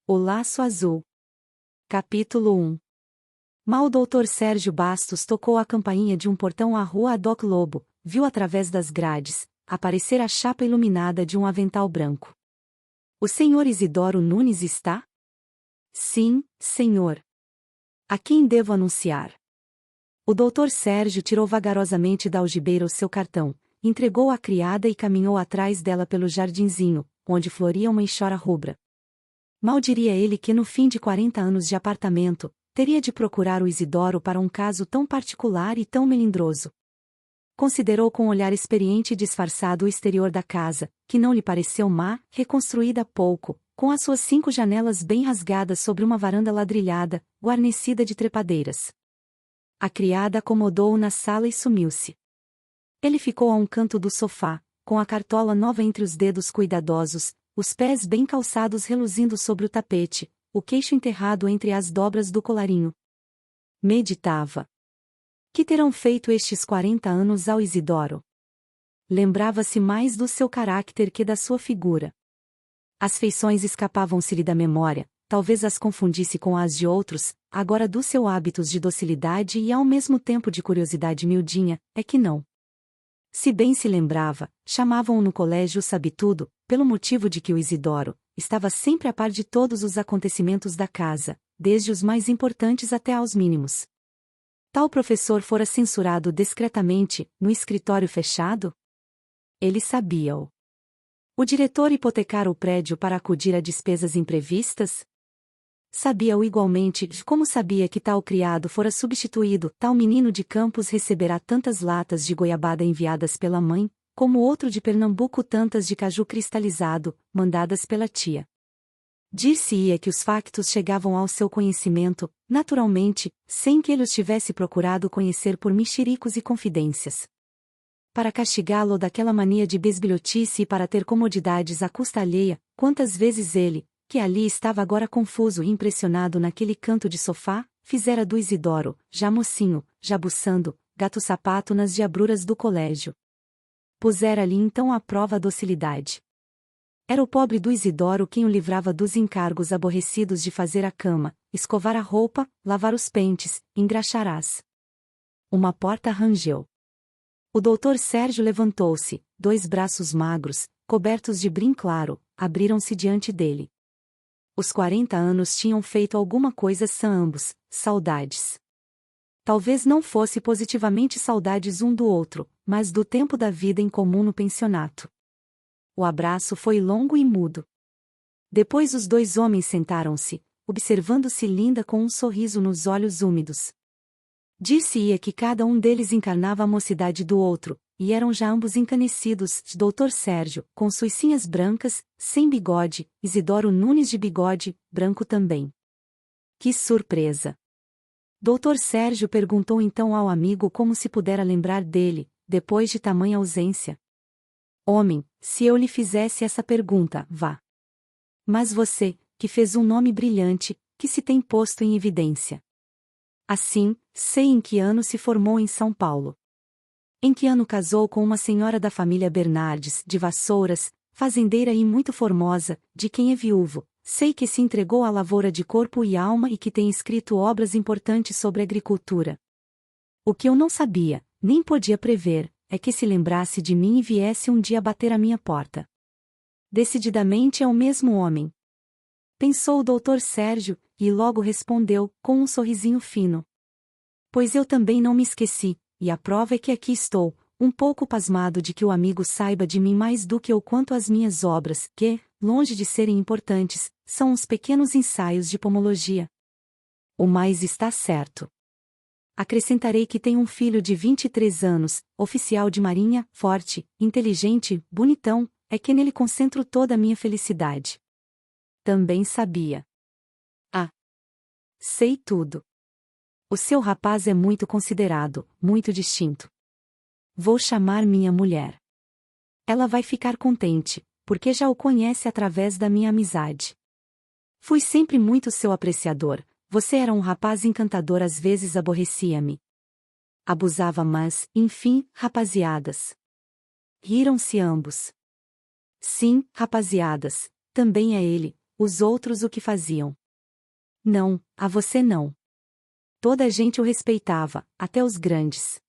O Laço Azul. Capítulo 1. Mal o Dr. Sérgio Bastos tocou a campainha de um portão à rua Adoc Lobo, viu através das grades aparecer a chapa iluminada de um avental branco. O senhor Isidoro Nunes está? Sim, senhor. A quem devo anunciar? O Dr. Sérgio tirou vagarosamente da algibeira o seu cartão, entregou à criada e caminhou atrás dela pelo jardinzinho, onde floria uma enxora rubra. Mal diria ele que no fim de 40 anos de apartamento, teria de procurar o Isidoro para um caso tão particular e tão melindroso. Considerou com um olhar experiente e disfarçado o exterior da casa, que não lhe pareceu má, reconstruída há pouco, com as suas 5 janelas bem rasgadas sobre uma varanda ladrilhada, guarnecida de trepadeiras. A criada acomodou-o na sala e sumiu-se. Ele ficou a um canto do sofá, com a cartola nova entre os dedos cuidadosos, os pés bem calçados reluzindo sobre o tapete, o queixo enterrado entre as dobras do colarinho. Meditava. Que terão feito estes 40 anos ao Isidoro? Lembrava-se mais do seu caráter que da sua figura. As feições escapavam-se-lhe da memória, talvez as confundisse com as de outros, agora dos seus hábitos de docilidade e ao mesmo tempo de curiosidade miudinha, é que não. Se bem se lembrava, chamavam-o no colégio sabe-tudo, pelo motivo de que o Isidoro estava sempre a par de todos os acontecimentos da casa, desde os mais importantes até aos mínimos. Tal professor fora censurado discretamente, no escritório fechado? Ele sabia-o. O diretor hipotecara o prédio para acudir a despesas imprevistas? Sabia-o igualmente, como sabia que tal criado fora substituído, tal menino de Campos receberá tantas latas de goiabada enviadas pela mãe, como outro de Pernambuco tantas de caju cristalizado, mandadas pela tia. Dir-se-ia que os factos chegavam ao seu conhecimento, naturalmente, sem que ele os tivesse procurado conhecer por mexericos e confidências. Para castigá-lo daquela mania de besbilhotice e para ter comodidades à custa alheia, quantas vezes ele, que ali estava agora confuso e impressionado naquele canto de sofá, fizera do Isidoro, já mocinho, já buçando, gato-sapato nas diabruras do colégio. Pusera-lhe então à prova a docilidade. Era o pobre do Isidoro quem o livrava dos encargos aborrecidos de fazer a cama, escovar a roupa, lavar os pentes, engraxar as. Uma porta rangeu. O Dr. Sérgio levantou-se, 2 braços magros, cobertos de brim claro, abriram-se diante dele. Os 40 anos tinham feito alguma coisa sã ambos, saudades. Talvez não fosse positivamente saudades um do outro, mas do tempo da vida em comum no pensionato. O abraço foi longo e mudo. Depois os 2 homens sentaram-se, observando-se linda com um sorriso nos olhos úmidos. Dir-se-ia que cada um deles encarnava a mocidade do outro, e eram já ambos encanecidos, Dr. Sérgio, com suicinhas brancas, sem bigode, Isidoro Nunes de bigode, branco também. Que surpresa! Dr. Sérgio perguntou então ao amigo como se pudera lembrar dele, depois de tamanha ausência. Homem, se eu lhe fizesse essa pergunta, vá. Mas você, que fez um nome brilhante, que se tem posto em evidência. Assim, sei em que ano se formou em São Paulo. Em que ano casou com uma senhora da família Bernardes, de Vassouras, fazendeira e muito formosa, de quem é viúvo. Sei que se entregou à lavoura de corpo e alma e que tem escrito obras importantes sobre agricultura. O que eu não sabia, nem podia prever, é que se lembrasse de mim e viesse um dia bater à minha porta. Decididamente é o mesmo homem. Pensou o Dr. Sérgio, e logo respondeu, com um sorrisinho fino. Pois eu também não me esqueci. E a prova é que aqui estou, um pouco pasmado de que o amigo saiba de mim mais do que eu quanto às minhas obras, que, longe de serem importantes, são uns pequenos ensaios de pomologia. O mais está certo. Acrescentarei que tenho um filho de 23 anos, oficial de marinha, forte, inteligente, bonitão, é que nele concentro toda a minha felicidade. Também sabia. Ah! Sei tudo. O seu rapaz é muito considerado, muito distinto. Vou chamar minha mulher. Ela vai ficar contente, porque já o conhece através da minha amizade. Fui sempre muito seu apreciador, você era um rapaz encantador, às vezes aborrecia-me. Abusava, mas, enfim, rapaziadas. Riram-se ambos. Sim, rapaziadas, também é ele, os outros o que faziam. Não, a você não. Toda a gente o respeitava, até os grandes.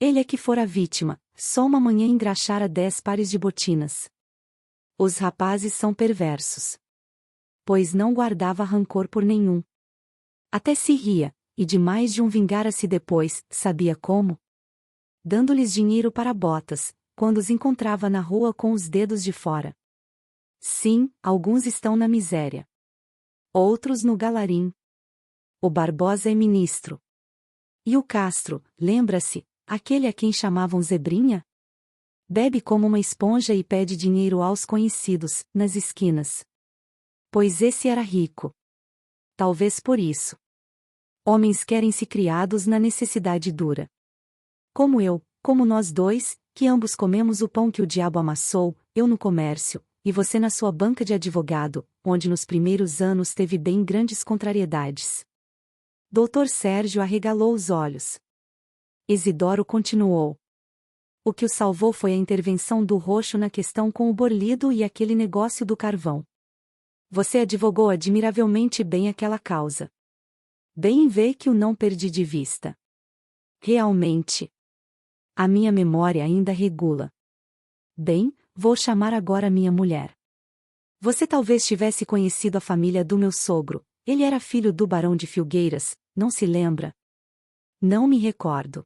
Ele é que fora vítima, só uma manhã engraxara 10 pares de botinas. Os rapazes são perversos. Pois não guardava rancor por nenhum. Até se ria, e de mais de um vingara-se depois, sabia como? Dando-lhes dinheiro para botas, quando os encontrava na rua com os dedos de fora. Sim, alguns estão na miséria. Outros no galarim. O Barbosa é ministro. E o Castro, lembra-se, aquele a quem chamavam Zebrinha? Bebe como uma esponja e pede dinheiro aos conhecidos, nas esquinas. Pois esse era rico. Talvez por isso. Homens querem-se criados na necessidade dura. Como eu, como nós dois, que ambos comemos o pão que o diabo amassou, eu no comércio, e você na sua banca de advogado, onde nos primeiros anos teve bem grandes contrariedades. Dr. Sérgio arregalou os olhos. Isidoro continuou. O que o salvou foi a intervenção do Roxo na questão com o Borlido e aquele negócio do carvão. Você advogou admiravelmente bem aquela causa. Bem vê que o não perdi de vista. Realmente. A minha memória ainda regula. Bem, vou chamar agora minha mulher. Você talvez tivesse conhecido a família do meu sogro, ele era filho do barão de Filgueiras, não se lembra? Não me recordo.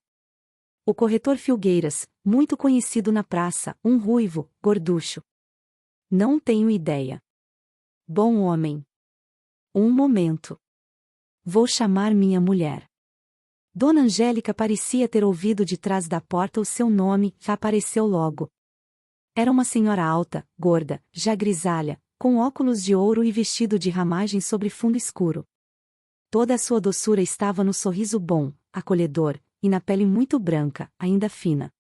O corretor Filgueiras, muito conhecido na praça, um ruivo, gorducho. Não tenho ideia. Bom homem. Um momento. Vou chamar minha mulher. Dona Angélica parecia ter ouvido de trás da porta o seu nome, que apareceu logo. Era uma senhora alta, gorda, já grisalha, com óculos de ouro e vestido de ramagem sobre fundo escuro. Toda a sua doçura estava no sorriso bom, acolhedor, e na pele muito branca, ainda fina.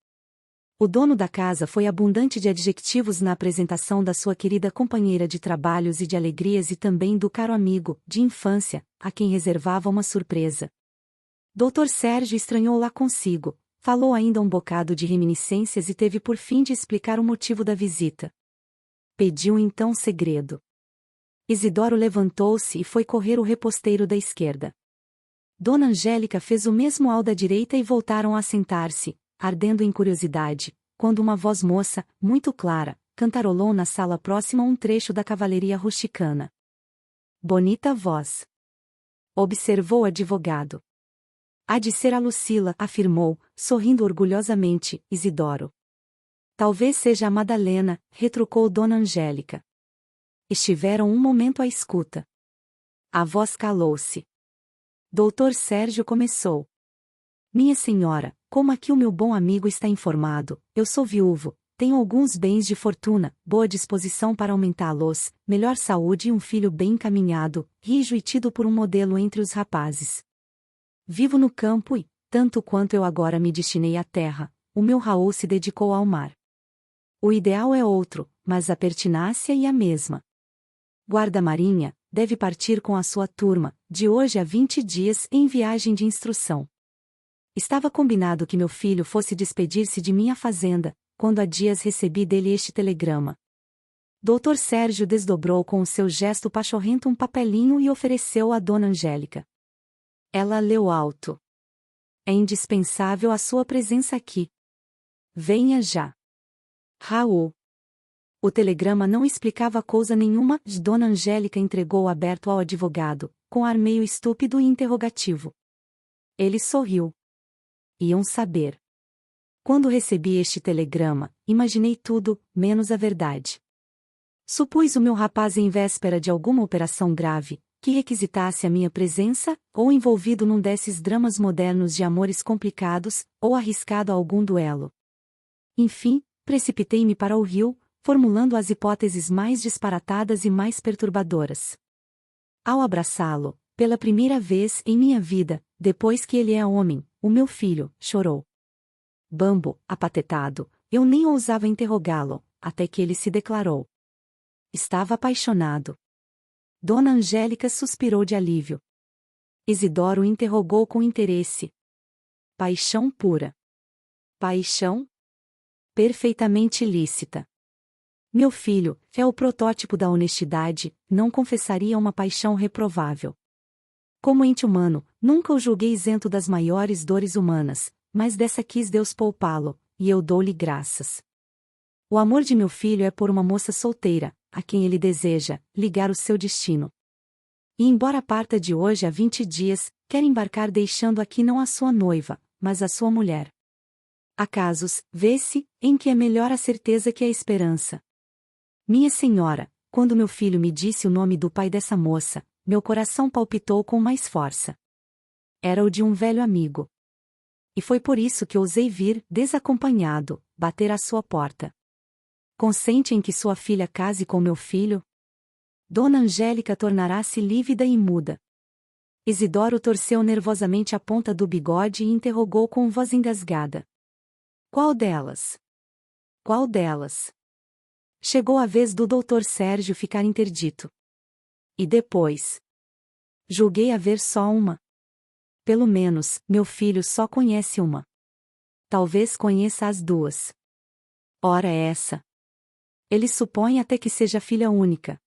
O dono da casa foi abundante de adjetivos na apresentação da sua querida companheira de trabalhos e de alegrias e também do caro amigo, de infância, a quem reservava uma surpresa. Dr. Sérgio estranhou lá consigo, falou ainda um bocado de reminiscências e teve por fim de explicar o motivo da visita. Pediu então segredo. Isidoro levantou-se e foi correr o reposteiro da esquerda. Dona Angélica fez o mesmo ao da direita e voltaram a sentar-se, ardendo em curiosidade, quando uma voz moça, muito clara, cantarolou na sala próxima um trecho da cavalaria rusticana. Bonita voz. Observou o advogado. Há de ser a Lucila, afirmou, sorrindo orgulhosamente, Isidoro. Talvez seja a Madalena, retrucou Dona Angélica. Estiveram um momento à escuta. A voz calou-se. Dr. Sérgio começou. Minha senhora, como aqui o meu bom amigo está informado, eu sou viúvo, tenho alguns bens de fortuna, boa disposição para aumentá-los, melhor saúde e um filho bem encaminhado, rijo e tido por um modelo entre os rapazes. Vivo no campo e, tanto quanto eu agora me destinei à terra, o meu Raul se dedicou ao mar. O ideal é outro, mas a pertinácia é a mesma. Guarda-marinha, deve partir com a sua turma, de hoje a 20 dias em viagem de instrução. Estava combinado que meu filho fosse despedir-se de minha fazenda, quando há dias recebi dele este telegrama. Dr. Sérgio desdobrou com o seu gesto pachorrento um papelinho e ofereceu a Dona Angélica. Ela leu alto. É indispensável a sua presença aqui. Venha já. Raul. O telegrama não explicava coisa nenhuma, Dona Angélica entregou aberto ao advogado, com ar meio estúpido e interrogativo. Ele sorriu. Iam saber. Quando recebi este telegrama, imaginei tudo, menos a verdade. Supus o meu rapaz em véspera de alguma operação grave, que requisitasse a minha presença, ou envolvido num desses dramas modernos de amores complicados, ou arriscado a algum duelo. Enfim, precipitei-me para o rio, formulando as hipóteses mais disparatadas e mais perturbadoras. Ao abraçá-lo, pela primeira vez em minha vida, depois que ele é homem, o meu filho chorou. Bambo, apatetado, eu nem ousava interrogá-lo, até que ele se declarou. Estava apaixonado. Dona Angélica suspirou de alívio. Isidoro interrogou com interesse. Paixão pura. Paixão? Perfeitamente lícita. Meu filho, é o protótipo da honestidade, não confessaria uma paixão reprovável. Como ente humano, nunca o julguei isento das maiores dores humanas, mas dessa quis Deus poupá-lo, e eu dou-lhe graças. O amor de meu filho é por uma moça solteira, a quem ele deseja ligar o seu destino. E embora parta de hoje a 20 dias, quer embarcar deixando aqui não a sua noiva, mas a sua mulher. Há casos, vê-se, em que é melhor a certeza que a esperança. Minha senhora, quando meu filho me disse o nome do pai dessa moça, meu coração palpitou com mais força. Era o de um velho amigo. E foi por isso que ousei vir, desacompanhado, bater à sua porta. Consente em que sua filha case com meu filho? Dona Angélica tornará-se lívida e muda. Isidoro torceu nervosamente a ponta do bigode e interrogou com voz engasgada. Qual delas? Qual delas? Chegou a vez do doutor Sérgio ficar interdito. E depois? Julguei haver só uma. Pelo menos, meu filho só conhece uma. Talvez conheça as duas. Ora essa. Ele supõe até que seja filha única.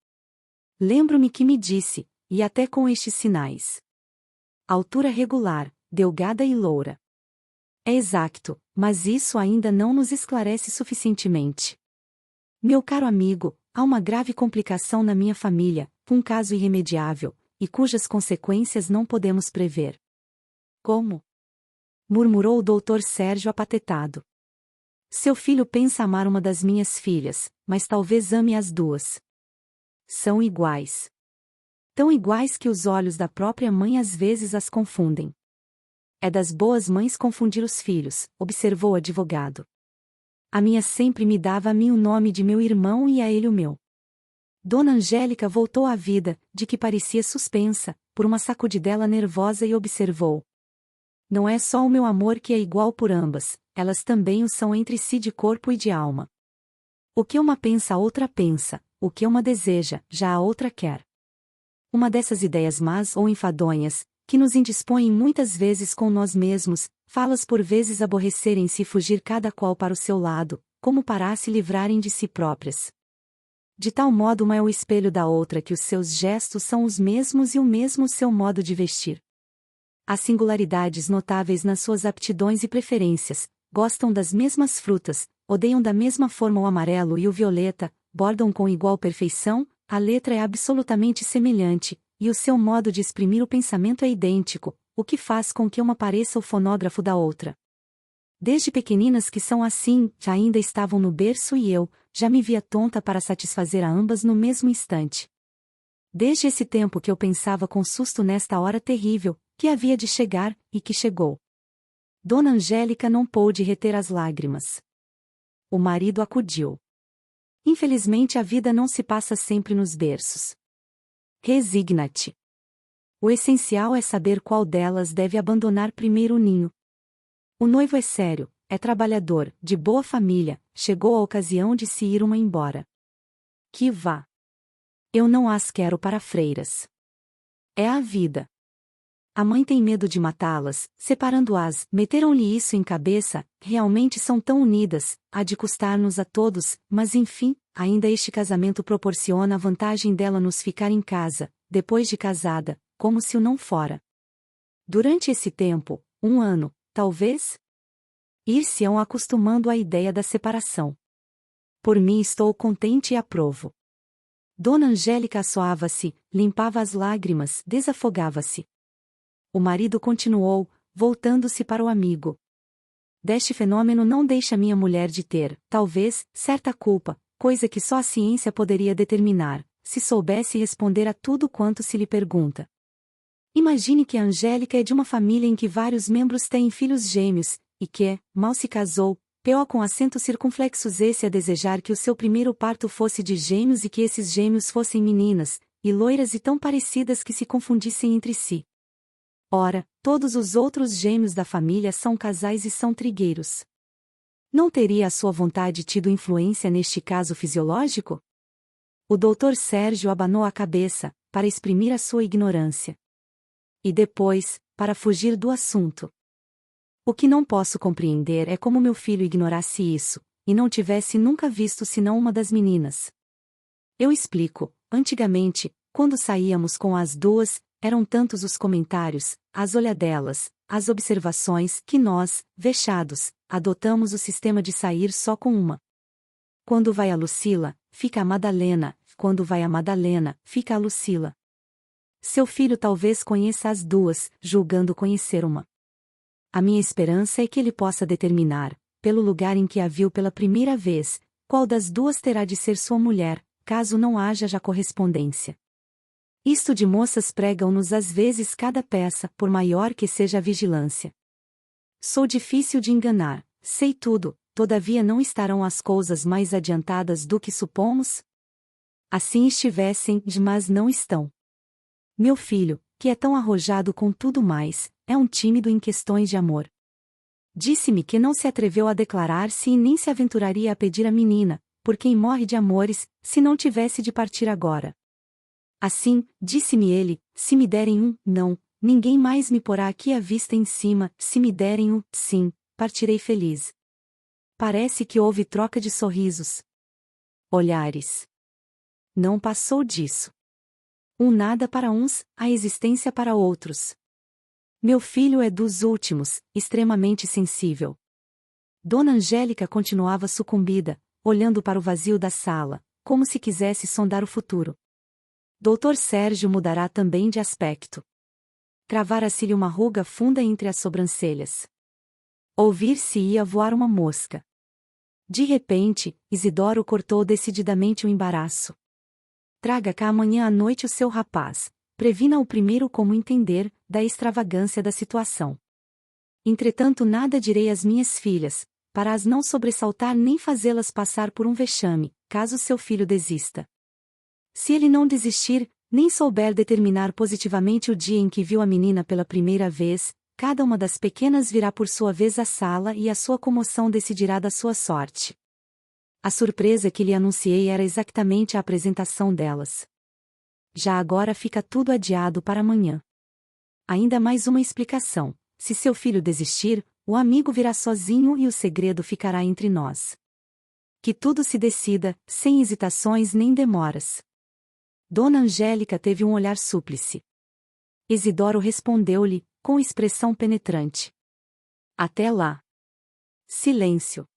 Lembro-me que me disse, e até com estes sinais. Altura regular, delgada e loura. É exato, mas isso ainda não nos esclarece suficientemente. Meu caro amigo, há uma grave complicação na minha família, um caso irremediável, e cujas consequências não podemos prever. Como? Murmurou o doutor Sérgio apatetado. Seu filho pensa amar uma das minhas filhas, mas talvez ame as duas. São iguais. Tão iguais que os olhos da própria mãe às vezes as confundem. É das boas mães confundir os filhos, observou o advogado. A minha sempre me dava a mim o nome de meu irmão e a ele o meu. Dona Angélica voltou à vida, de que parecia suspensa, por uma sacudidela nervosa e observou. Não é só o meu amor que é igual por ambas, elas também o são entre si de corpo e de alma. O que uma pensa a outra pensa, o que uma deseja, já a outra quer. Uma dessas ideias más ou enfadonhas, que nos indispõem muitas vezes com nós mesmos, fá-las por vezes aborrecerem-se e fugir cada qual para o seu lado, como para se livrarem de si próprias. De tal modo uma é o espelho da outra que os seus gestos são os mesmos e o mesmo seu modo de vestir. Há singularidades notáveis nas suas aptidões e preferências, gostam das mesmas frutas, odeiam da mesma forma o amarelo e o violeta, bordam com igual perfeição, a letra é absolutamente semelhante, e o seu modo de exprimir o pensamento é idêntico, o que faz com que uma pareça o fonógrafo da outra. Desde pequeninas que são assim, já ainda estavam no berço e eu, já me via tonta para satisfazer a ambas no mesmo instante. Desde esse tempo que eu pensava com susto nesta hora terrível, que havia de chegar, e que chegou. Dona Angélica não pôde reter as lágrimas. O marido acudiu. Infelizmente a vida não se passa sempre nos berços. Resigna-te. O essencial é saber qual delas deve abandonar primeiro o ninho. O noivo é sério, é trabalhador, de boa família, chegou a ocasião de se ir uma embora. Que vá. Eu não as quero para freiras. É a vida. A mãe tem medo de matá-las, separando-as, meteram-lhe isso em cabeça, realmente são tão unidas, há de custar-nos a todos, mas enfim, ainda este casamento proporciona a vantagem dela nos ficar em casa, depois de casada, como se o não fora. Durante esse tempo, 1 ano, talvez? Ir-se-ão acostumando à ideia da separação. Por mim estou contente e aprovo. Dona Angélica assoava-se, limpava as lágrimas, desafogava-se. O marido continuou, voltando-se para o amigo. Deste fenômeno não deixa minha mulher de ter, talvez, certa culpa, coisa que só a ciência poderia determinar, se soubesse responder a tudo quanto se lhe pergunta. Imagine que a Angélica é de uma família em que vários membros têm filhos gêmeos, e que, mal se casou, P.O. com acentos circunflexos esse a desejar que o seu primeiro parto fosse de gêmeos e que esses gêmeos fossem meninas, e loiras e tão parecidas que se confundissem entre si. Ora, todos os outros gêmeos da família são casais e são trigueiros. Não teria a sua vontade tido influência neste caso fisiológico? O doutor Sérgio abanou a cabeça, para exprimir a sua ignorância. E depois, para fugir do assunto. O que não posso compreender é como meu filho ignorasse isso, e não tivesse nunca visto senão uma das meninas. Eu explico, antigamente, quando saíamos com as duas, eram tantos os comentários, as olhadelas, as observações que nós, vexados, adotamos o sistema de sair só com uma. Quando vai a Lucila, fica a Madalena, quando vai a Madalena, fica a Lucila. Seu filho talvez conheça as duas, julgando conhecer uma. A minha esperança é que ele possa determinar, pelo lugar em que a viu pela primeira vez, qual das duas terá de ser sua mulher, caso não haja já correspondência. Isto de moças pregam-nos às vezes cada peça, por maior que seja a vigilância. Sou difícil de enganar, sei tudo, todavia não estarão as coisas mais adiantadas do que supomos? Assim estivessem, mas não estão. Meu filho, que é tão arrojado com tudo mais, é um tímido em questões de amor. Disse-me que não se atreveu a declarar-se e nem se aventuraria a pedir a menina, por quem morre de amores, se não tivesse de partir agora. Assim, disse-me ele, se me derem um não, ninguém mais me porá aqui a vista em cima, se me derem um sim, partirei feliz. Parece que houve troca de sorrisos. Olhares. Não passou disso. Um nada para uns, a existência para outros. Meu filho é dos últimos, extremamente sensível. Dona Angélica continuava sucumbida, olhando para o vazio da sala, como se quisesse sondar o futuro. Dr. Sérgio mudará também de aspecto. Cravara-se-lhe uma ruga funda entre as sobrancelhas. Ouvir-se-ia voar uma mosca. De repente, Isidoro cortou decididamente o embaraço. Traga cá amanhã à noite o seu rapaz, previna-o primeiro como entender, da extravagância da situação. Entretanto nada direi às minhas filhas, para as não sobressaltar nem fazê-las passar por um vexame, caso seu filho desista. Se ele não desistir, nem souber determinar positivamente o dia em que viu a menina pela primeira vez, cada uma das pequenas virá por sua vez à sala e a sua comoção decidirá da sua sorte. A surpresa que lhe anunciei era exatamente a apresentação delas. Já agora fica tudo adiado para amanhã. Ainda mais uma explicação: se seu filho desistir, o amigo virá sozinho e o segredo ficará entre nós. Que tudo se decida, sem hesitações nem demoras. Dona Angélica teve um olhar súplice. Isidoro respondeu-lhe, com expressão penetrante: Até lá. Silêncio.